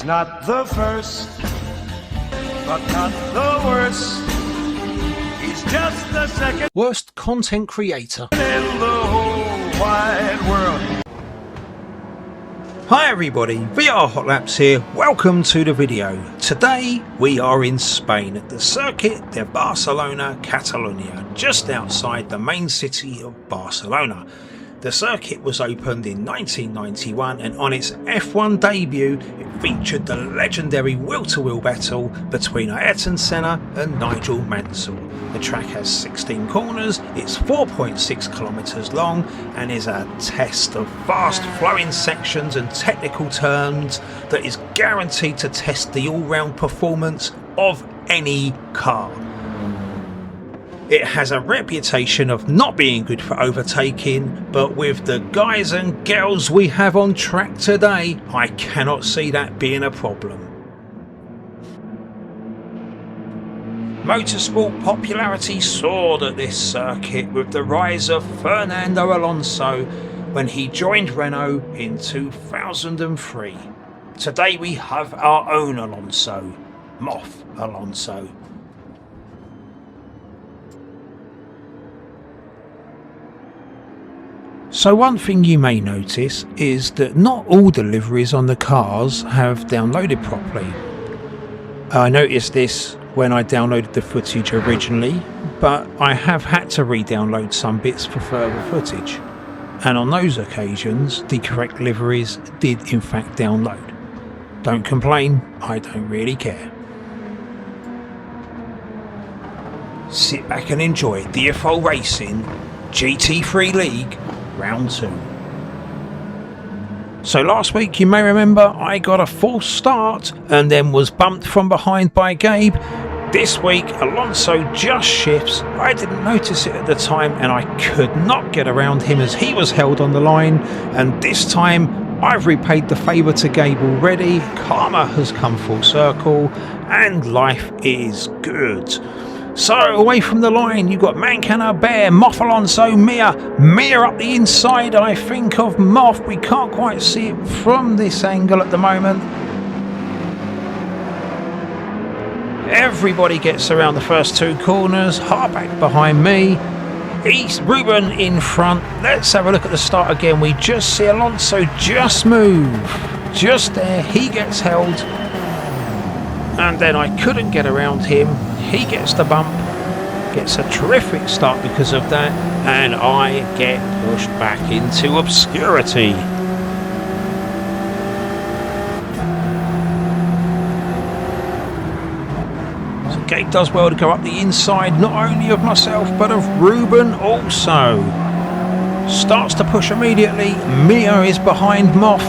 not the first, but not the worst. He's just the second worst content creator in the whole wide world. Hi everybody, VRhotlaps here. Welcome to the video. Today we are in Spain at the Circuit de Barcelona, Catalonia, just outside the main city of Barcelona. The circuit was opened in 1991 and on its F1 debut it featured the legendary wheel-to-wheel battle between Ayrton Senna and Nigel Mansell. The track has 16 corners, it's 4.6 kilometers long and is a test of fast flowing sections and technical terms that is guaranteed to test the all-round performance of any car. It has a reputation of not being good for overtaking, but with the guys and girls we have on track today, I cannot see that being a problem. Motorsport popularity soared at this circuit with the rise of Fernando Alonso when he joined Renault in 2003. Today we have our own Alonso, Moff Alonso. So one thing you may notice is that not all deliveries on the cars have downloaded properly. I noticed this when I downloaded the footage originally, but I have had to re-download some bits for further footage. And on those occasions, the correct liveries did in fact download. Don't complain, I don't really care. Sit back and enjoy Diafol Racing GT3 League Round 2. So last week you may remember I got a false start and then was bumped from behind by Gabe. This week Alonso just shifts. I didn't notice it at the time and I could not get around him as he was held on the line, and this time I've repaid the favour to Gabe already. Karma has come full circle and life is good. So away from the line you've got Mancana, Bear, Moff Alonso, Mia up the inside. I think of Moff, we can't quite see it from this angle at the moment. Everybody gets around the first two corners, Harback behind me, East Ruben in front. Let's have a look at the start again. We just see Alonso just move, just there, he gets held. And then I couldn't get around him. He gets the bump, gets a terrific start because of that, and I get pushed back into obscurity. So Gabe does well to go up the inside, not only of myself but of Ruben also. Starts to push immediately. Mia is behind Moff.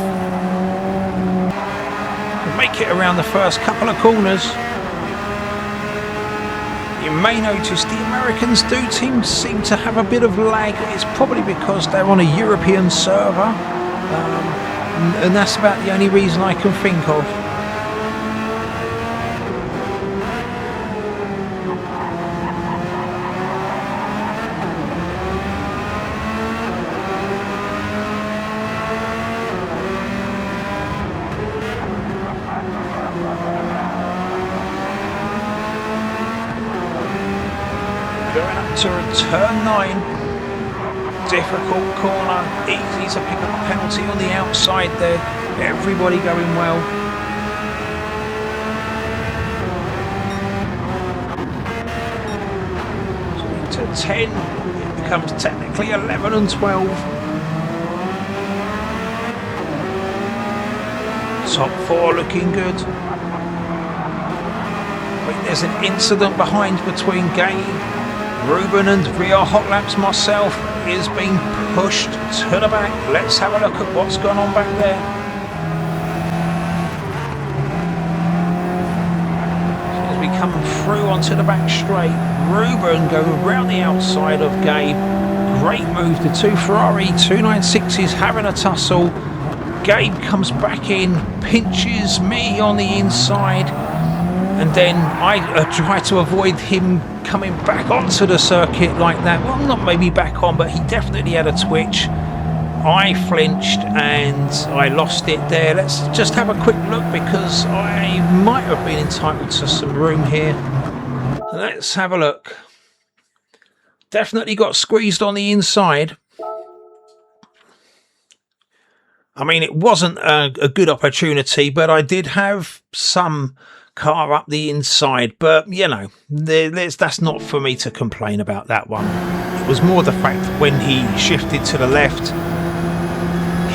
Make it around the first couple of corners. You may notice the Americans seem to have a bit of lag. It's probably because they're on a European server, and that's about the only reason I can think of. Going up to turn 9, difficult corner, easy to pick up a penalty on the outside there, everybody going well. So into 10, it becomes technically 11 and 12. Top 4 looking good. Wait, there's an incident behind between Gabe, Ruben and VRhotlaps. Myself is being pushed to the back. Let's have a look at what's gone on back there. As we come through onto the back straight, Ruben going round the outside of Gabe. Great move. The two Ferrari 296s having a tussle. Gabe comes back in, pinches me on the inside, and then I try to avoid him coming back onto the circuit like that. Well, not maybe back on, but he definitely had a twitch. I flinched and I lost it there. Let's just have a quick look because I might have been entitled to some room here. Let's have a look. Definitely got squeezed on the inside. I mean, it wasn't a good opportunity, but I did have some car up the inside. But, you know, that's not for me to complain about that one. It was more the fact that when he shifted to the left,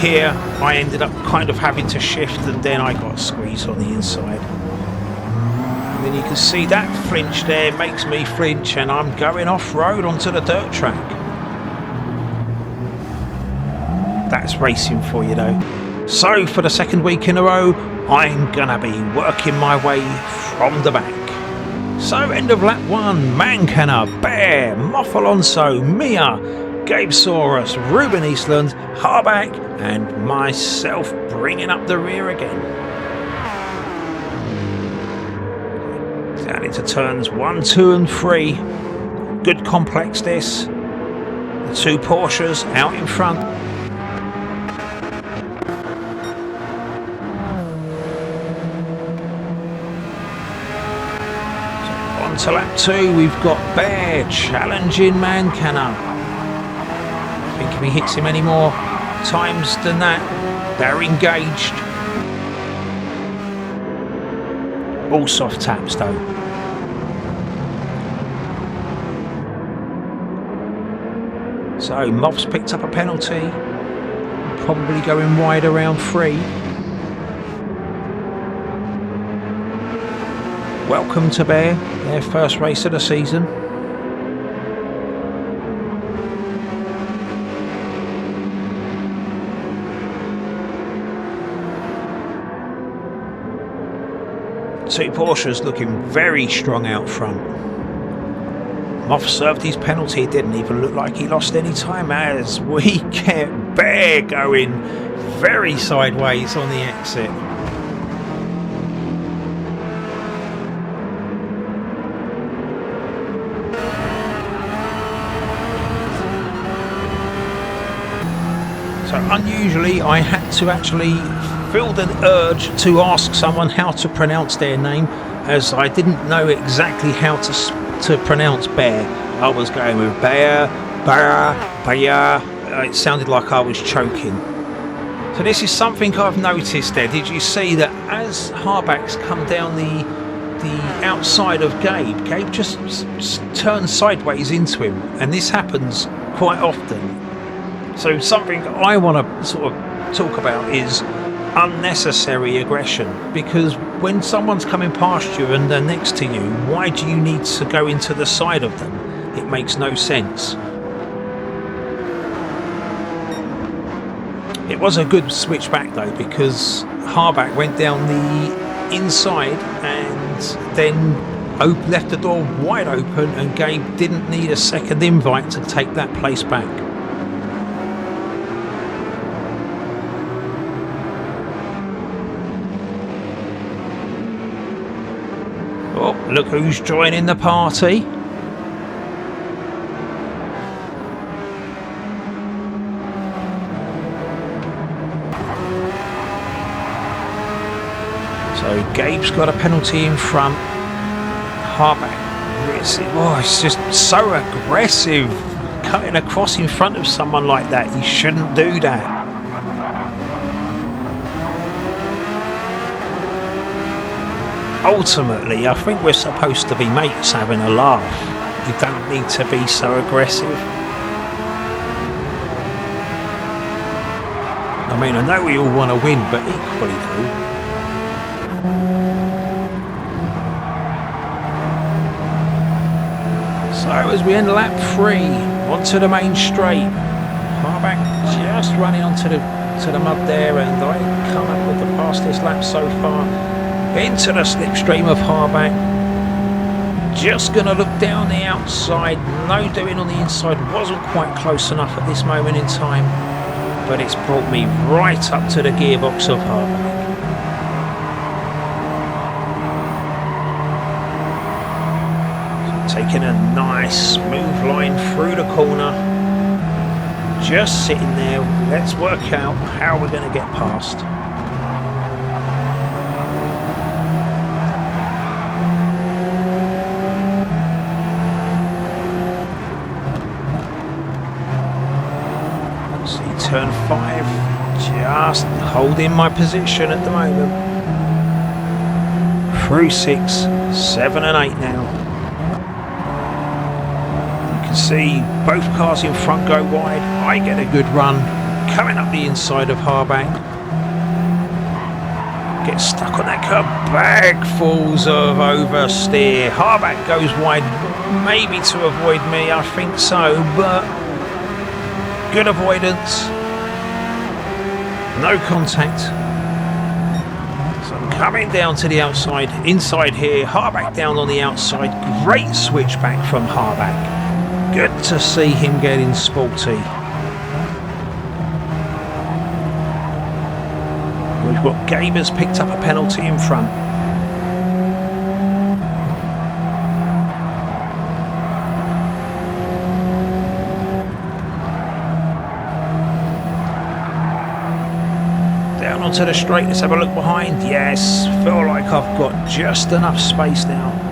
here I ended up kind of having to shift and then I got squeezed on the inside. And then you can see that flinch there makes me flinch and I'm going off-road onto the dirt track. That's racing for you though. So for the second week in a row, I'm gonna be working my way from the back. So end of lap 1, Mancana, Bear, Moff Alonso, Mia, Gabe Saurus, Ruben Eastland, Harback and myself bringing up the rear again. Down into turns 1, 2 and 3. Good complex this. The two Porsches out in front. To lap 2, we've got Bear challenging Mancana. I think if he hits him any more times than that, they're engaged. All soft taps though. So Moff's picked up a penalty, probably going wide around 3. Welcome to Bear, their first race of the season. Two Porsches looking very strong out front. Moff served his penalty, it didn't even look like he lost any time as we get Bear going very sideways on the exit. So unusually I had to actually feel an urge to ask someone how to pronounce their name as I didn't know exactly how to pronounce Bear. I was going with Bear, Bear, Bear. It sounded like I was choking. So this is something I've noticed there. Did you see that as Harback's come down the outside of Gabe just turns sideways into him, and this happens quite often. So something I want to sort of talk about is unnecessary aggression, because when someone's coming past you and they're next to you, why do you need to go into the side of them? It makes no sense. It was a good switch back though, because Harback went down the inside and then left the door wide open, and Gabe didn't need a second invite to take that place back. Oh, look who's joining the party. So Gabe's got a penalty in front. Harback, it's just so aggressive, cutting across in front of someone like that. You shouldn't do that. Ultimately, I think we're supposed to be mates having a laugh. You don't need to be so aggressive. I mean, I know we all want to win, but equally though, so as we end lap 3, onto the main straight, Harback just running onto the mud there, and I come up with the fastest lap so far. Into the slipstream of Harback. Just going to look down the outside. No doing on the inside. Wasn't quite close enough at this moment in time. But it's brought me right up to the gearbox of Harback. So taking a nice smooth line through the corner. just sitting there. Let's work out how we're going to get past. See, turn 5, just holding my position at the moment. Through 6, 7 and 8 now. See both cars in front go wide. I get a good run coming up the inside of Harbank. Get stuck on that curb. Bagfuls of oversteer. Harbank goes wide, maybe to avoid me, I think so, but good avoidance. No contact. So I'm coming down to the outside. Inside here, Harbank down on the outside. Great switchback from Harbank. Good to see him getting sporty. We've got Gabe has picked up a penalty in front. Down onto the straight, let's have a look behind. Yes, feel like I've got just enough space now.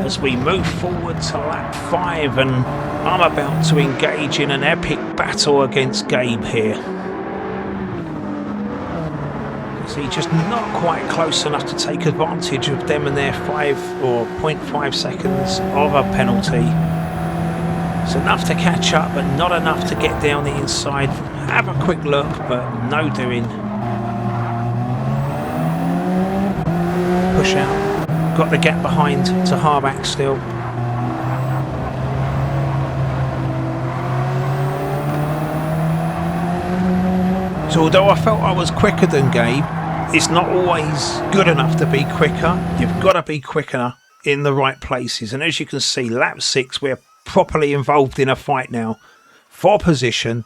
As we move forward to lap 5, and I'm about to engage in an epic battle against Gabe here. See, just not quite close enough to take advantage of them and their 5 or 0.5 seconds of a penalty. It's enough to catch up, but not enough to get down the inside. Have a quick look, but no doing. Push out. Got the gap behind to Harbank still. So although I felt I was quicker than Gabe, it's not always good enough to be quicker. You've got to be quicker in the right places. And as you can see, lap 6, we're properly involved in a fight now for position.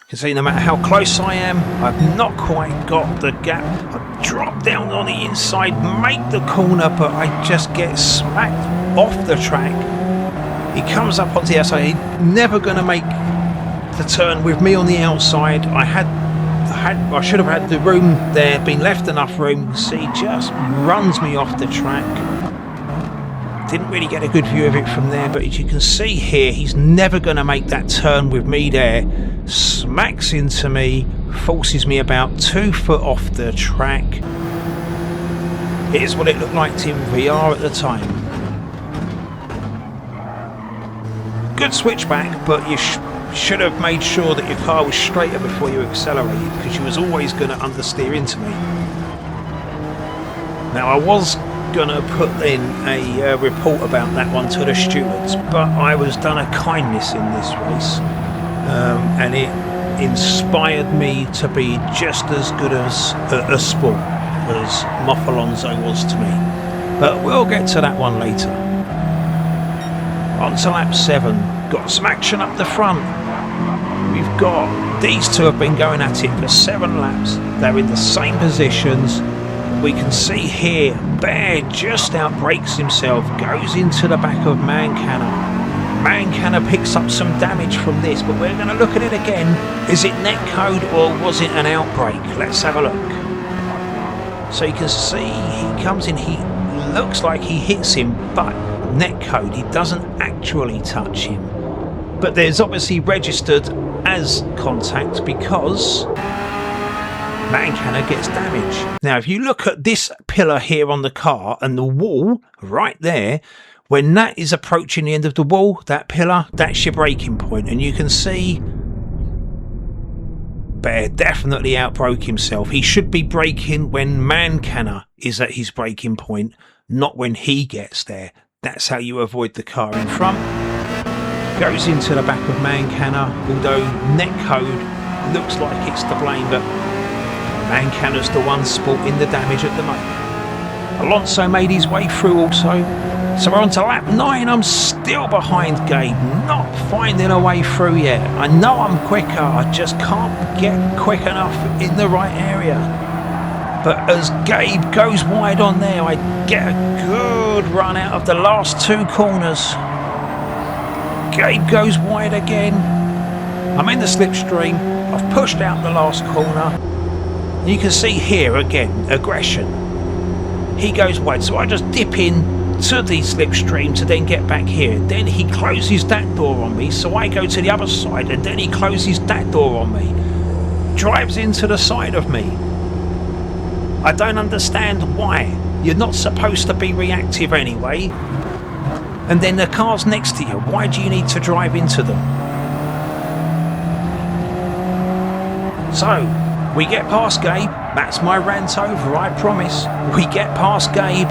You can see no matter how close I am, I've not quite got the gap. I drop down on the inside, make the corner, but I just get smacked off the track. He comes up onto the outside. He's never going to make the turn with me on the outside. I should have had the room there, been left enough room. See, just runs me off the track. Didn't really get a good view of it from there, but as you can see here, he's never going to make that turn with me there. Smacks into me, forces me about 2 foot off the track. Here's what it looked like in VR at the time. Good switchback, but you should have made sure that your car was straighter before you accelerated, because you was always going to understeer into me. Now I was going to put in a report about that one to the stewards, but I was done a kindness in this race, and it inspired me to be just as good as a sport as Moff Alonso was to me. But we'll get to that one later. On to lap 7, got some action up the front. We've got these two have been going at it for 7 laps. They're in the same positions. We can see here, Bear just outbrakes himself, goes into the back of Mancana. Mancana picks up some damage from this, but we're going to look at it again. Is it netcode or was it an outbreak? Let's have a look. So you can see he comes in, he looks like he hits him, but netcode, he doesn't actually touch him. But there's obviously registered as contact because Mancana gets damage. Now if you look at this pillar here on the car and the wall right there, when that is approaching the end of the wall, that pillar, that's your braking point. And you can see Bear definitely outbroke himself. He should be braking when Mancana is at his braking point, not when he gets there. That's how you avoid the car in front. Goes into the back of Mancana, although netcode looks like it's to blame, but Mancana's the one sporting the damage at the moment. Alonso made his way through also. So we're on to lap 9. I'm still behind Gabe, not finding a way through yet. I know I'm quicker, I just can't get quick enough in the right area. But as Gabe goes wide on there, I get a good run out of the last 2 corners. Gabe goes wide again. I'm in the slipstream. I've pushed out the last corner. You can see here again, aggression. He goes wide, so I just dip in to the slipstream to then get back here. Then he closes that door on me, so I go to the other side, and then he closes that door on me. Drives into the side of me. I don't understand why. You're not supposed to be reactive anyway. And then the cars next to you, why do you need to drive into them? So, we get past Gabe. That's my rant over, I promise. We get past Gabe.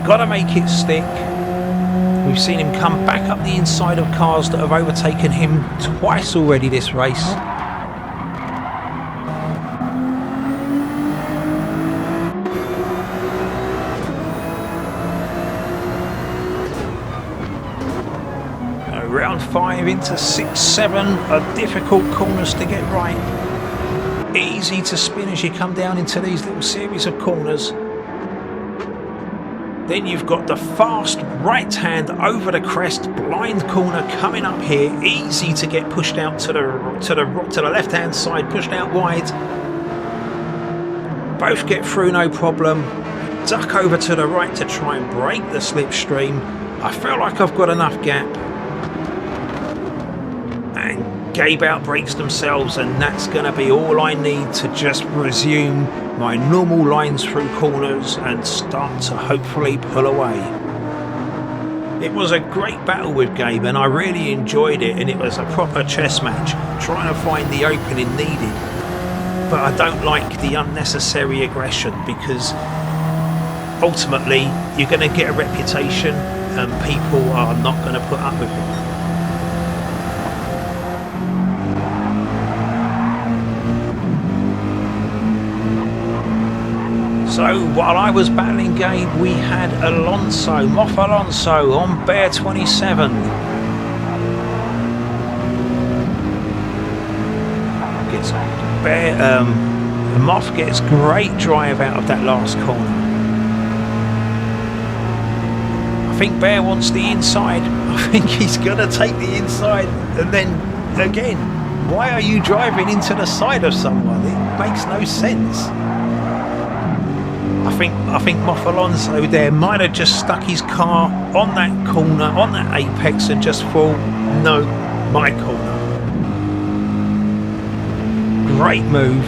Gotta make it stick. We've seen him come back up the inside of cars that have overtaken him twice already this race. Round 5 into 6, 7 are difficult corners to get right. Easy to spin as you come down into these little series of corners. Then you've got the fast right hand over the crest, blind corner coming up here. Easy to get pushed out to the left hand side, pushed out wide. Both get through no problem. Duck over to the right to try and break the slipstream. I feel like I've got enough gap. And Gabe outbrakes themselves, and that's going to be all I need to just resume my normal lines through corners and start to hopefully pull away. It was a great battle with Gabe, and I really enjoyed it, and it was a proper chess match, trying to find the opening needed. But I don't like the unnecessary aggression, because ultimately you're going to get a reputation and people are not going to put up with it. So while I was battling Gabe, we had Moff Alonso on Bear 27. Moff gets great drive out of that last corner. I think Bear wants the inside. I think he's going to take the inside. And then again, why are you driving into the side of someone? It makes no sense. I think Moff Alonso there might have just stuck his car on that corner, on that apex, and just thought, no, my corner. Great move.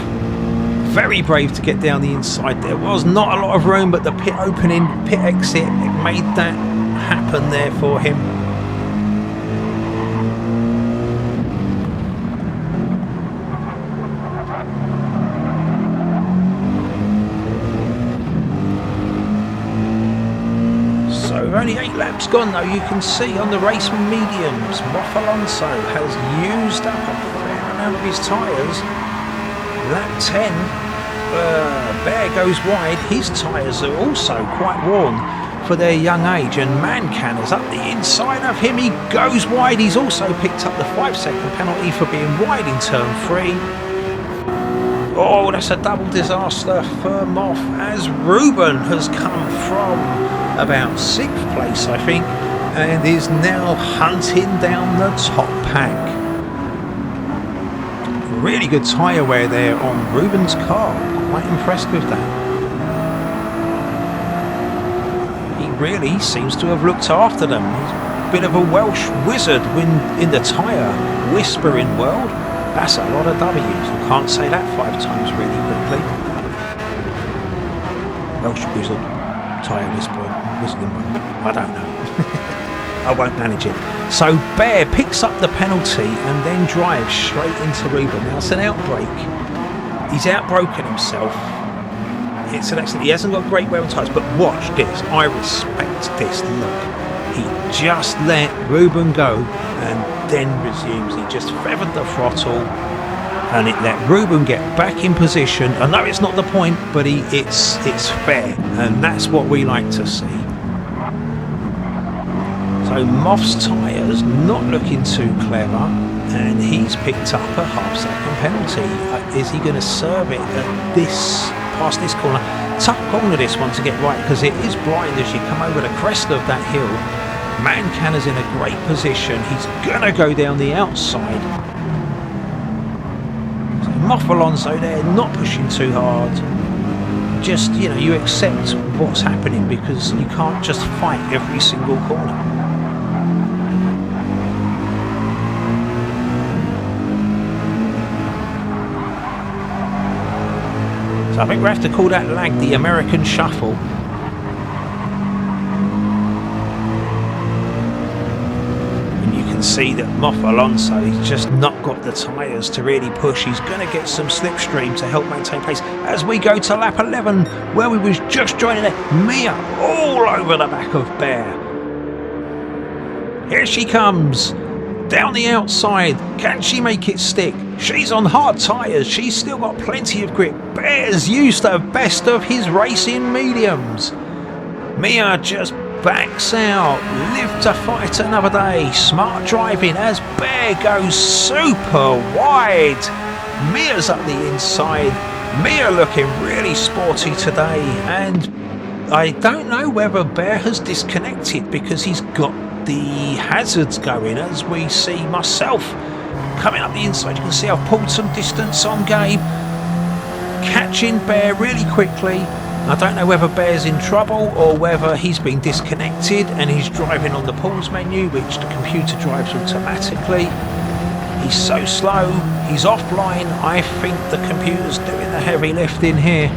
Very brave to get down the inside. There was not a lot of room, but the pit opening, pit exit, it made that happen there for him. Only 8 laps gone though. You can see on the race mediums, Moff Alonso has used up a fair amount of his tyres. Lap 10, Bear goes wide. His tyres are also quite worn for their young age, and Mancan is up the inside of him. He goes wide. He's also picked up the 5-second penalty for being wide in turn 3. Oh, that's a double disaster for Moff, as Ruben has come from about 6th place, I think, and is now hunting down the top pack. Really good tyre wear there on Ruben's car. Quite impressed with that. He really seems to have looked after them. He's a bit of a Welsh wizard in the tyre whispering world. That's a lot of W's. I can't say that 5 times really quickly. Welsh wizard, tyre whisperer, whistling one. I don't know. I won't manage it. So Bear picks up the penalty and then drives straight into Ruben. Now it's an outbreak. He's outbroken himself. It's an accident. He hasn't got great wear on tyres, but watch this. I respect this. Look. He just let Ruben go and then resumes. He just feathered the throttle and it let Ruben get back in position. I know it's not the point, but it's fair, and that's what we like to see. So Moff's tyres not looking too clever, and he's picked up a half-second penalty. Is he going to serve it at past this corner? Tough corner this one to get right, because it is blind as you come over the crest of that hill. Mancanna's in a great position. He's gonna go down the outside. So Moff Alonso there, not pushing too hard. Just, you know, you accept what's happening because you can't just fight every single corner. So I think we have to call that lag the American shuffle. See that Moff Alonso, he's just not got the tyres to really push. He's going to get some slipstream to help maintain pace as we go to lap 11 where we was just joining it. Mia all over the back of Bear. Here she comes down the outside. Can she make it stick? She's on hard tyres. She's still got plenty of grip. Bear's used the best of his racing mediums. Mia just backs out. Live to fight another day. Smart driving as Bear goes super wide. Mia's up the inside. Mia looking really sporty today, and I don't know whether Bear has disconnected because he's got the hazards going, as we see myself coming up the inside. You can see I've pulled some distance on Gabe, catching Bear really quickly. I don't know whether Bear's in trouble or whether he's been disconnected and he's driving on the pause menu, which the computer drives automatically. He's so slow, he's offline. I think the computer's doing the heavy lifting here.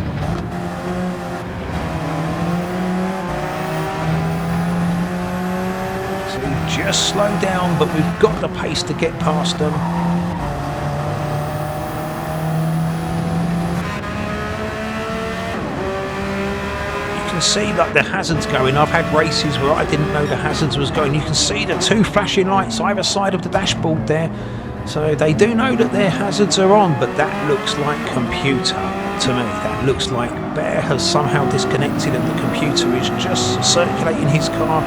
So just slow down, but we've got the pace to get past them. See like the hazards going. I've had races where I didn't know the hazards was going. You can see the two flashing lights either side of the dashboard there, so they do know that their hazards are on, but that looks like computer to me. That looks like Bear has somehow disconnected and the computer is just circulating his car.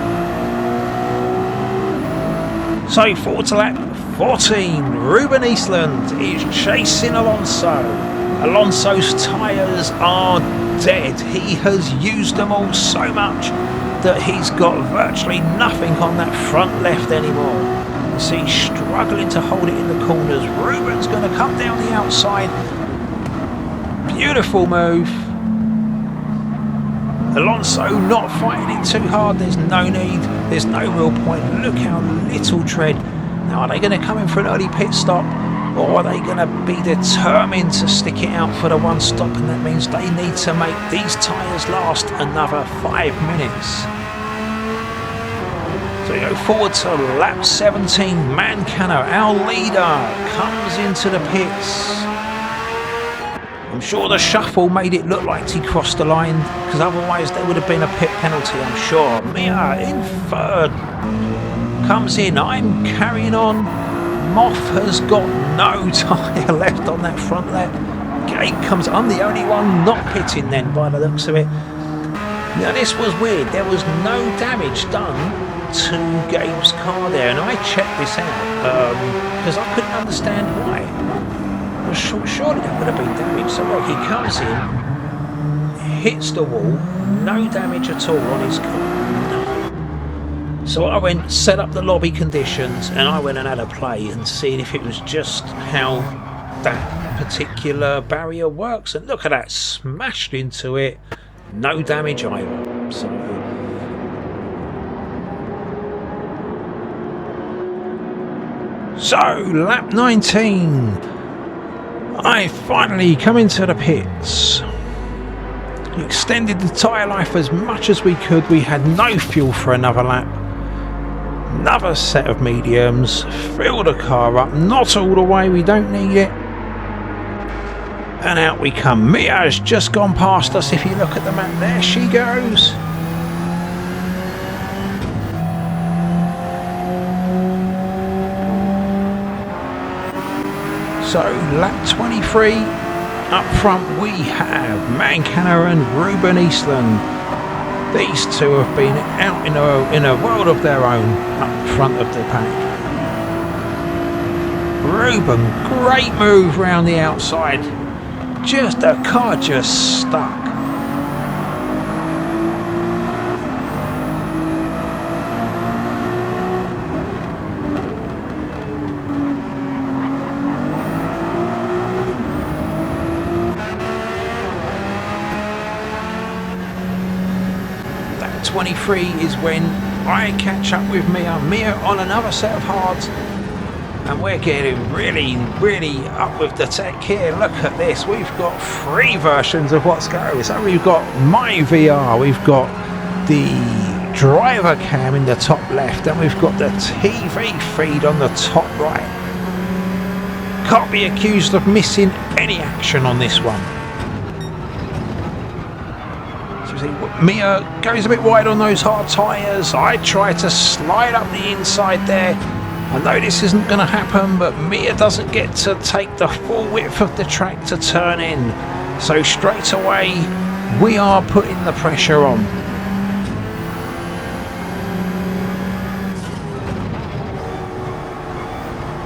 So forward to lap 14. Ruben Eastland is chasing Alonso. Alonso's tyres are dead. He has used them all so much that he's got virtually nothing on that front left anymore. You see, struggling to hold it in the corners. Ruben's going to come down the outside. Beautiful move. Alonso not fighting it too hard. There's no need. There's no real point. Look how little tread. Now, are they going to come in for an early pit stop? Or are they going to be determined to stick it out for the one stop, and that means they need to make these tyres last another 5 minutes. So we go forward to lap 17. Mancanna, our leader, comes into the pits. I'm sure the shuffle made it look like he crossed the line, because otherwise there would have been a pit penalty, I'm sure. Mia in third. Comes in, I'm carrying on. Moff has got no tyre left on that front lap. Gabe comes, I'm the only one not pitting then by the looks of it. Now this was weird, there was no damage done to Gabe's car there, and I checked this out because I couldn't understand why. Well, surely that would have been damage. So look, he comes in, hits the wall, no damage at all on his car. So I went, set up the lobby conditions, and I went and had a play and seen if it was just how that particular barrier works. And look at that, smashed into it, no damage either. So lap 19, I finally come into the pits. Extended the tyre life as much as we could. We had no fuel for another lap. Another set of mediums, fill the car up, not all the way, we don't need it. And out we come. Mia has just gone past us. If you look at the map, there she goes. So lap 23, up front we have Mancanna and Ruben Eastland. These two have been out in a world of their own up front of the pack. Ruben, great move round the outside. Just the car just stuck. 23 is when I catch up with Mia on another set of hards, and we're getting really up with the tech here. Look at this, we've got 3 versions of what's going. So we've got my VR, we've got the driver cam in the top left, and we've got the TV feed on the top right. Can't be accused of missing any action on this one. Mia goes a bit wide on those hard tyres. I try to slide up the inside there. I know this isn't going to happen, but Mia doesn't get to take the full width of the track to turn in. So straight away, we are putting the pressure on.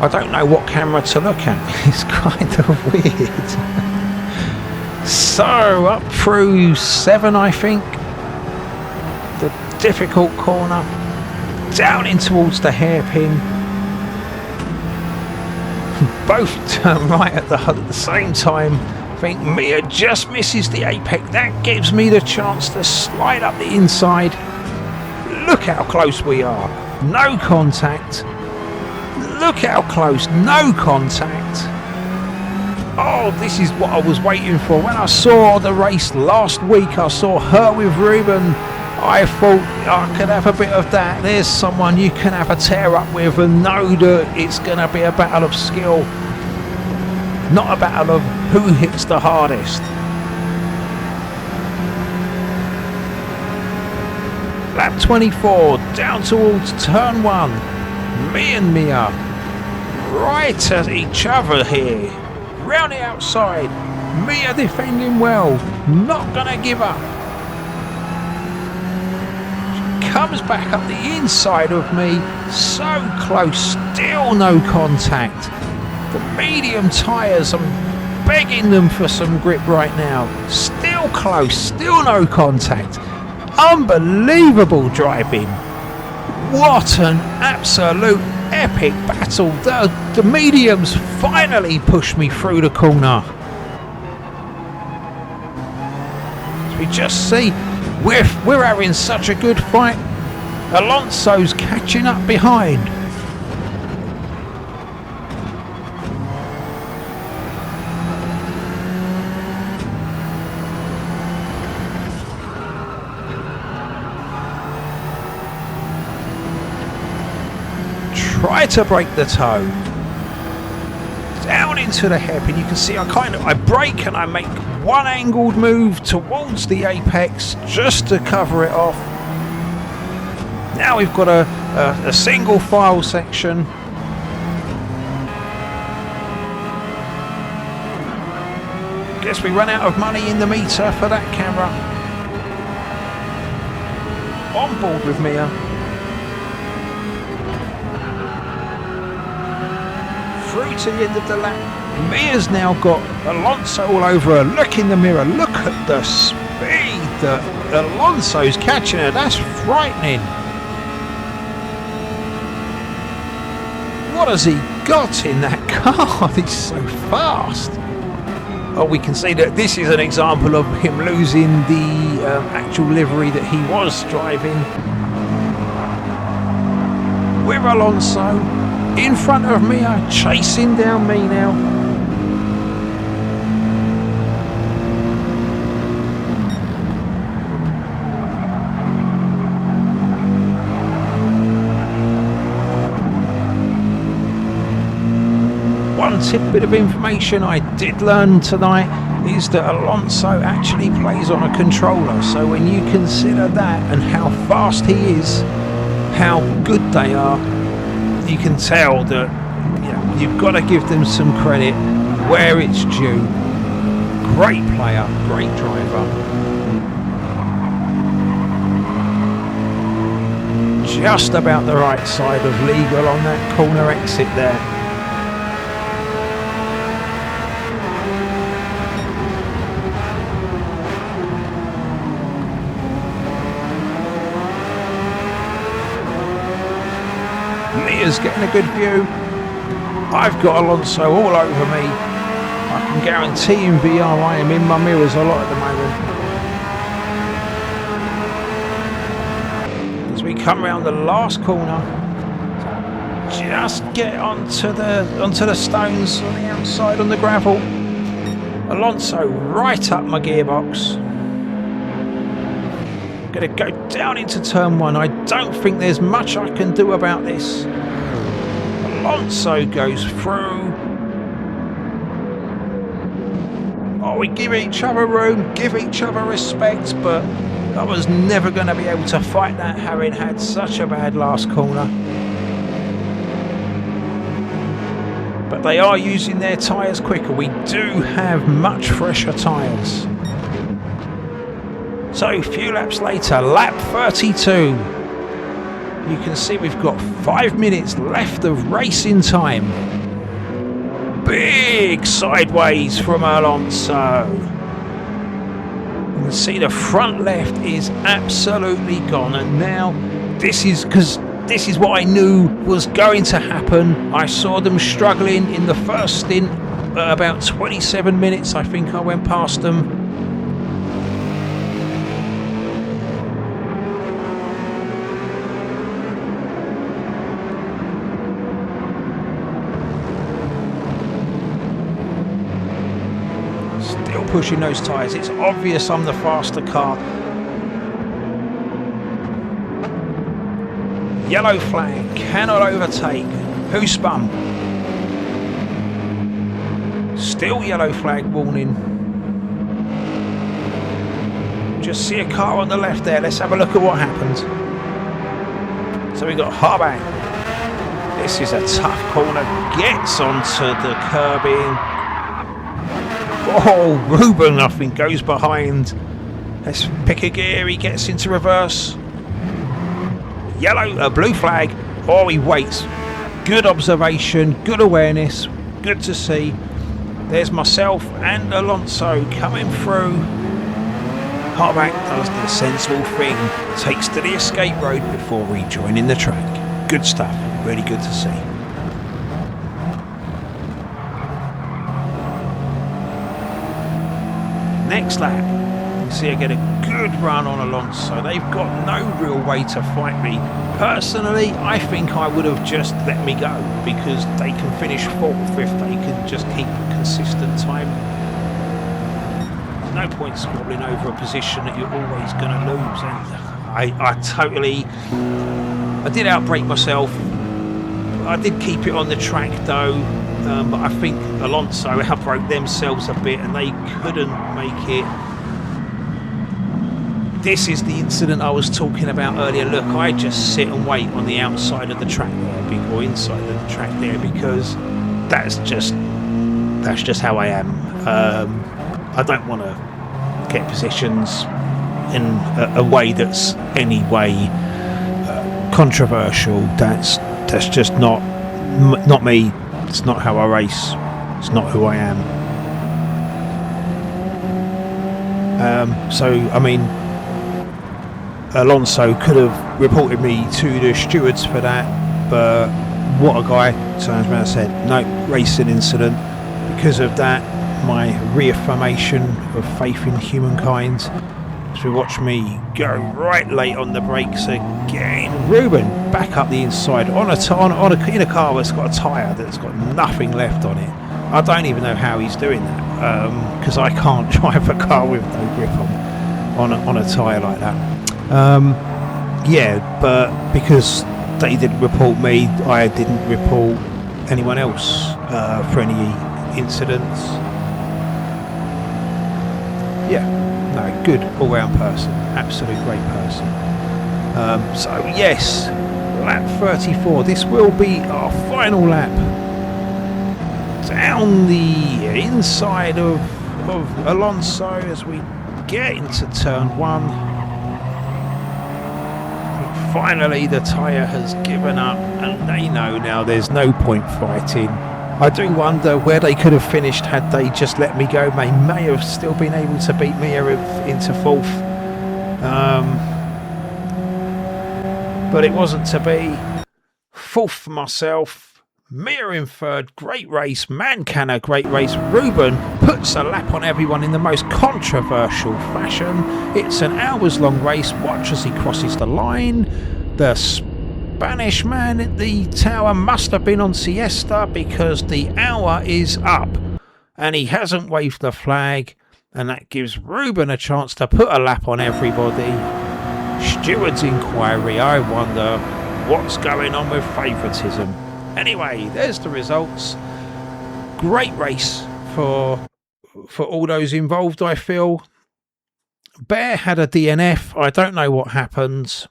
I don't know what camera to look at. It's kind of weird. So up through 7, I think. The difficult corner, down in towards the hairpin. Both turn right at the same time. I think Mia just misses the apex. That gives me the chance to slide up the inside. Look how close we are. No contact. Look how close. No contact. Oh, this is what I was waiting for. When I saw the race last week, I saw her with Ruben. I thought I could have a bit of that. There's someone you can have a tear up with and know that it's going to be a battle of skill, not a battle of who hits the hardest. Lap 24, down towards turn 1. Me and Mia right at each other here. Round the outside, Mia defending well, not gonna give up. She comes back up the inside of me, so close, still no contact. The medium tyres, I'm begging them for some grip right now. Still close, still no contact. Unbelievable driving. What an absolute epic battle. The mediums finally pushed me through the corner. As we just see, we're having such a good fight. Alonso's catching up behind. Try to break the toe. Down into the hairpin. You can see I brake and I make one angled move towards the apex just to cover it off. Now we've got a single file section. Guess we run out of money in the meter for that camera. On board with Mia. Through to the end of the lap. Mia's now got Alonso all over her. Look in the mirror. Look at the speed that Alonso's catching her. That's frightening. What has he got in that car? He's so fast. Oh, we can see that this is an example of him losing the actual livery that he was driving. With Alonso in front of Mia, chasing down me now. One tidbit of information I did learn tonight is that Alonso actually plays on a controller. So when you consider that and how fast he is, how good they are, you can tell that you've got to give them some credit where it's due. Great player, great driver. Just about the right side of legal on that corner exit there. Mia's getting a good view. I've got Alonso all over me. I can guarantee in VR I am in my mirrors a lot at the moment. as we come round the last corner. Just get onto the stones on the outside on the gravel. Alonso right up my gearbox. Going to go down into turn 1. I don't think there's much I can do about this. Alonso goes through. Oh, we give each other room, give each other respect, but I was never going to be able to fight that, having had such a bad last corner. But they are using their tyres quicker. We do have much fresher tyres. So a few laps later, lap 32. You can see we've got 5 minutes left of racing time. Big sideways from Alonso. You can see the front left is absolutely gone, and now this is what I knew was going to happen. I saw them struggling in the first stint. At about 27 minutes, I think I went past them. Still pushing those tyres. It's obvious I'm the faster car. Yellow flag, cannot overtake. Who spun? Still yellow flag warning. Just see a car on the left there. Let's have a look at what happened. So we got Harbang. This is a tough corner. Gets onto the curbing. Oh, Ruben, I think, goes behind. Let's pick a gear. He gets into reverse. Yellow, blue flag. Oh, he waits. Good observation, good awareness, good to see. There's myself and Alonso coming through. Hartback does the sensible thing, takes to the escape road before rejoining the track. Good stuff, really good to see. Next lap, you see I get a good run on Alonso. They've got no real way to fight me. Personally, I think I would have just let me go, because they can finish 4th if they can just keep a consistent time. There's no point squabbling over a position that you're always going to lose. And I did outbrake myself. I did keep it on the track though, but I think Alonso outbroke themselves a bit and they couldn't make it. This is the incident I was talking about earlier. Look, I just sit and wait on the outside of the track there, or inside of the track there, because that's just how I am. I don't want to get positions in a way that's any way controversial. That's just not me. It's not how I race. It's not who I am. So I mean, Alonso could have reported me to the stewards for that, but what a guy. Turns around and said, no, racing incident. Because of that, my reaffirmation of faith in humankind. So watch me go right late on the brakes again. Ruben back up the inside in a car that's got a tyre that's got nothing left on it. I don't even know how he's doing that, because I can't drive a car with no grip on a tyre like that. Yeah, but because they didn't report me, I didn't report anyone else for any incidents. Yeah, no, good all-round person, absolute great person. So yes, lap 34. This will be our final lap down the inside of Alonso as we get into turn 1. Finally the tyre has given up and they know now there's no point fighting. I do wonder where they could have finished had they just let me go. They may have still been able to beat me into 4th, but it wasn't to be. 4th for myself, Mia in 3rd. Great race, Mancana, great race. Ruben puts a lap on everyone in the most controversial fashion. It's an hours long race. Watch as he crosses the line. The Spanish man at the tower must have been on siesta because the hour is up and he hasn't waved the flag, and that gives Ruben a chance to put a lap on everybody. Steward's inquiry, I wonder what's going on with favouritism. Anyway, there's the results. Great race for all those involved, I feel. Bear had a DNF. I don't know what happened.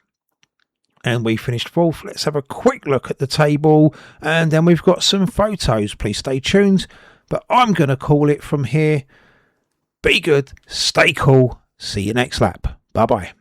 And we finished fourth. Let's have a quick look at the table. And then we've got some photos. Please stay tuned. But I'm going to call it from here. Be good. Stay cool. See you next lap. Bye-bye.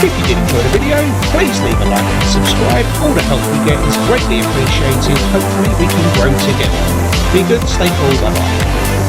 If you did enjoy the video, please leave a like and subscribe. All the help we get is greatly appreciated. Hopefully we can grow together. Be good, stay cool, bye bye.